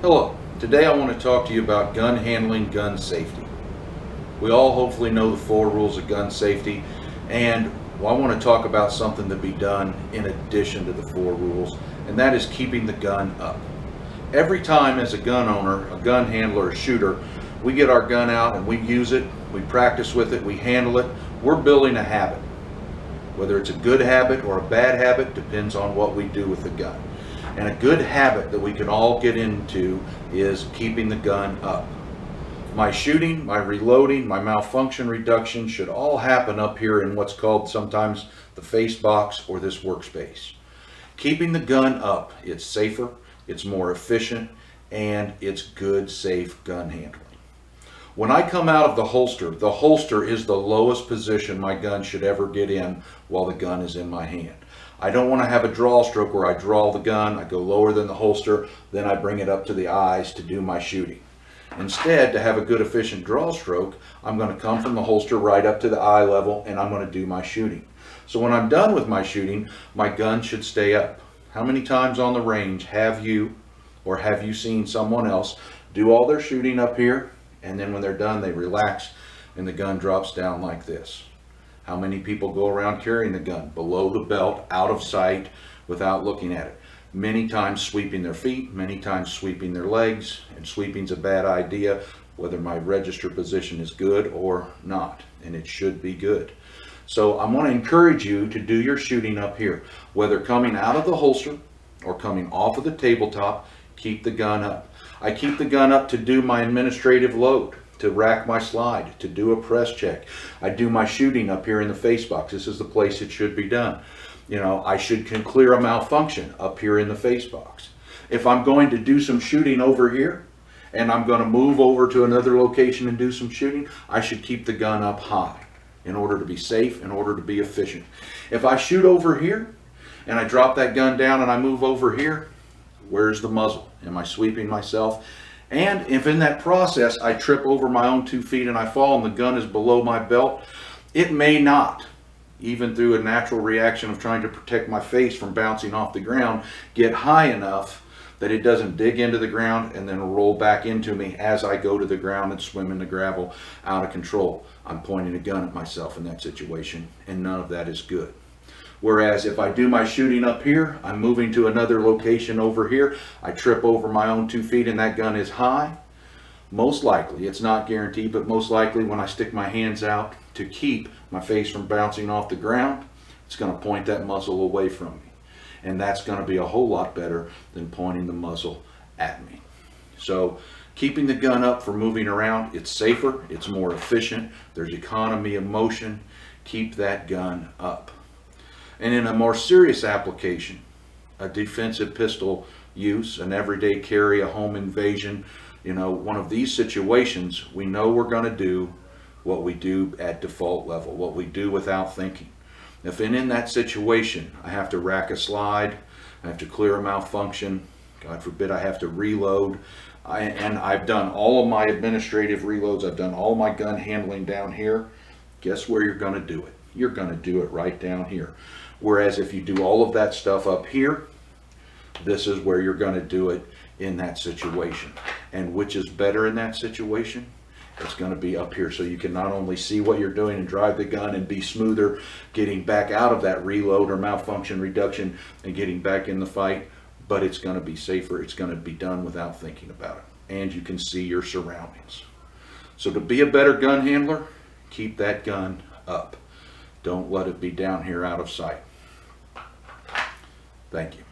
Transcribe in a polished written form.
Hello, today I want to talk to you about gun handling, gun safety. We all hopefully know the 4 rules of gun safety, and I want to talk about something to be done in addition to the 4 rules, and that is keeping the gun up. Every time as a gun owner, a gun handler, a shooter, we get our gun out and we use it, we practice with it, we handle it, we're building a habit. Whether it's a good habit or a bad habit depends on what we do with the gun. And a good habit that we can all get into is keeping the gun up. My shooting, my reloading, my malfunction reduction should all happen up here in what's called sometimes the face box or this workspace. Keeping the gun up, it's safer, it's more efficient, and it's good, safe gun handling. When I come out of the holster is the lowest position my gun should ever get in while the gun is in my hand. I don't want to have a draw stroke where I draw the gun, I go lower than the holster, then I bring it up to the eyes to do my shooting. Instead, to have a good efficient draw stroke, I'm going to come from the holster right up to the eye level and I'm going to do my shooting. So when I'm done with my shooting, my gun should stay up. How many times on the range have you seen someone else do all their shooting up here, and then when they're done they relax and the gun drops down like this? How many people go around carrying the gun below the belt, out of sight, without looking at it? Many times sweeping their feet, many times sweeping their legs, and sweeping's a bad idea whether my register position is good or not, and it should be good. So I want to encourage you to do your shooting up here. Whether coming out of the holster or coming off of the tabletop, keep the gun up. I keep the gun up to do my administrative load, to rack my slide, to do a press check. I do my shooting up here in the face box. This is the place it should be done. You know, I should clear a malfunction up here in the face box. If I'm going to do some shooting over here and I'm going to move over to another location and do some shooting, I should keep the gun up high in order to be safe, in order to be efficient. If I shoot over here and I drop that gun down and I move over here, where's the muzzle? Am I sweeping myself? And if in that process I trip over my own 2 feet and I fall and the gun is below my belt, it may not, even through a natural reaction of trying to protect my face from bouncing off the ground, get high enough that it doesn't dig into the ground and then roll back into me as I go to the ground and swim in the gravel out of control. I'm pointing a gun at myself in that situation, and none of that is good. Whereas if I do my shooting up here, I'm moving to another location over here, I trip over my own 2 feet and that gun is high, most likely, it's not guaranteed, but most likely when I stick my hands out to keep my face from bouncing off the ground, it's going to point that muzzle away from me. And that's going to be a whole lot better than pointing the muzzle at me. So keeping the gun up for moving around, it's safer, it's more efficient, there's economy of motion. Keep that gun up. And in a more serious application, a defensive pistol use, an everyday carry, a home invasion, you know, one of these situations, we know we're going to do what we do at default level, what we do without thinking. If in that situation I have to rack a slide, I have to clear a malfunction, God forbid I have to reload, and I've done all of my administrative reloads, I've done all my gun handling down here, guess where you're going to do it? You're going to do it right down here. Whereas if you do all of that stuff up here, this is where you're going to do it in that situation. And which is better in that situation? It's going to be up here, so you can not only see what you're doing and drive the gun and be smoother getting back out of that reload or malfunction reduction and getting back in the fight, but it's going to be safer. It's going to be done without thinking about it. And you can see your surroundings. So to be a better gun handler, keep that gun up. Don't let it be down here out of sight. Thank you.